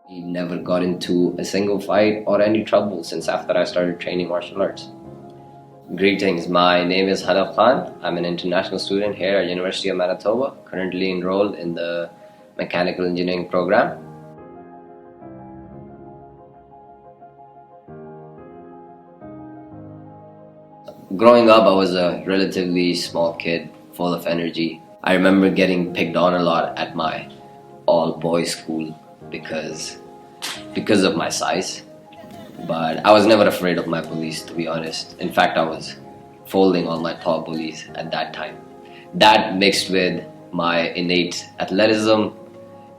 I never got into a single fight or any trouble since after I started training martial arts. Greetings, my name is Hanaf Khan. I'm an international student here at University of Manitoba, currently enrolled in the mechanical engineering program. Growing up, I was a relatively small kid, full of energy. I remember getting picked on a lot at my all-boys school because of my size. But I was never afraid of my bullies, to be honest. In fact, I was folding all my tall bullies at that time. That mixed with my innate athleticism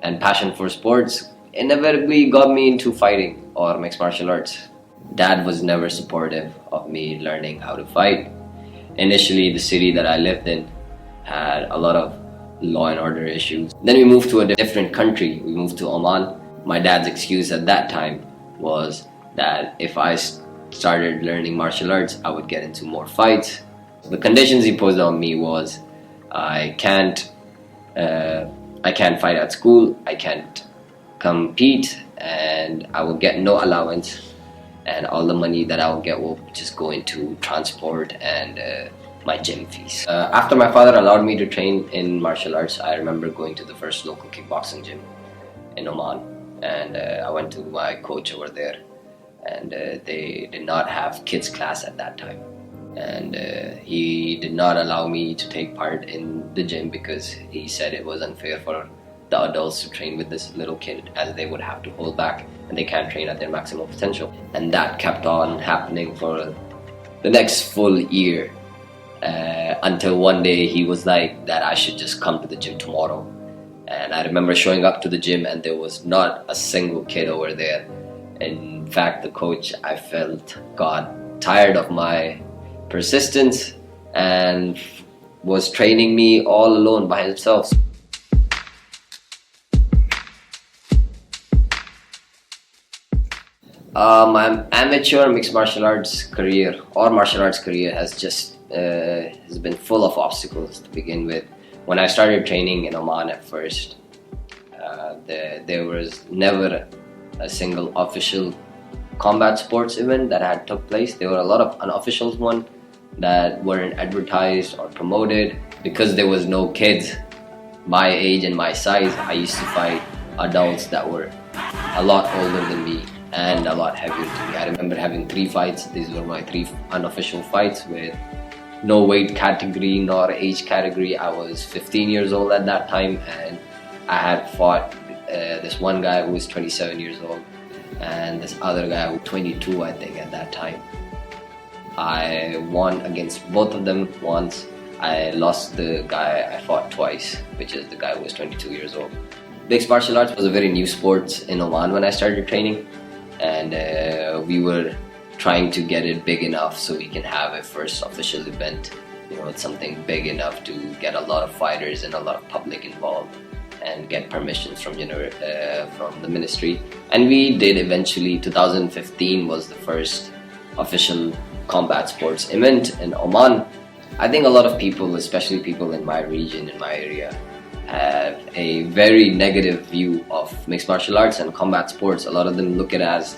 and passion for sports inevitably got me into fighting or mixed martial arts. Dad was never supportive of me learning how to fight. Initially, the city that I lived in had a lot of law and order issues. Then we moved to a different country. We moved to Oman. My dad's excuse at that time was that if I started learning martial arts, I would get into more fights. The conditions he posed on me was I can't fight at school, I can't compete, and I will get no allowance, and all the money that I will get will just go into transport and my gym fees. After my father allowed me to train in martial arts, I remember going to the first local kickboxing gym in Oman, and I went to my coach over there, and they did not have kids class at that time, and he did not allow me to take part in the gym because he said it was unfair for the adults to train with this little kid, as they would have to hold back and they can't train at their maximum potential. And that kept on happening for the next full year until one day he was like that I should just come to the gym tomorrow. And I remember showing up to the gym and there was not a single kid over there. In fact, the coach, I felt, got tired of my persistence and was training me all alone by himself. My amateur mixed martial arts career or martial arts career has been full of obstacles to begin with. When I started training in Oman at first, there was never a single official combat sports event that had took place. There were a lot of unofficial ones that weren't advertised or promoted because there was no kids my age and my size. I used to fight adults that were a lot older than me and a lot heavier than me. I remember having 3 fights. These were my 3 unofficial fights with no weight category nor age category. I was 15 years old at that time, and I had fought this one guy who was 27 years old and this other guy who was 22, I think, at that time. I won against both of them once. I lost the guy I fought twice, which is the guy who was 22 years old. Mixed martial arts was a very new sport in Oman when I started training, and we were trying to get it big enough so we can have a first official event. You know, it's something big enough to get a lot of fighters and a lot of public involved and get permissions from the ministry. And we did eventually. 2015 was the first official combat sports event in Oman. I think a lot of people, especially people in my region, in my area, have a very negative view of mixed martial arts and combat sports. A lot of them look at it as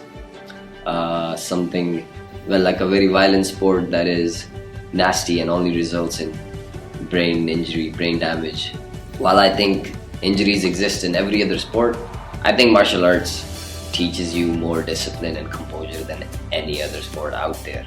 something, well, like a very violent sport that is nasty and only results in brain injury, brain damage. While I think injuries exist in every other sport, I think martial arts teaches you more discipline and composure than any other sport out there.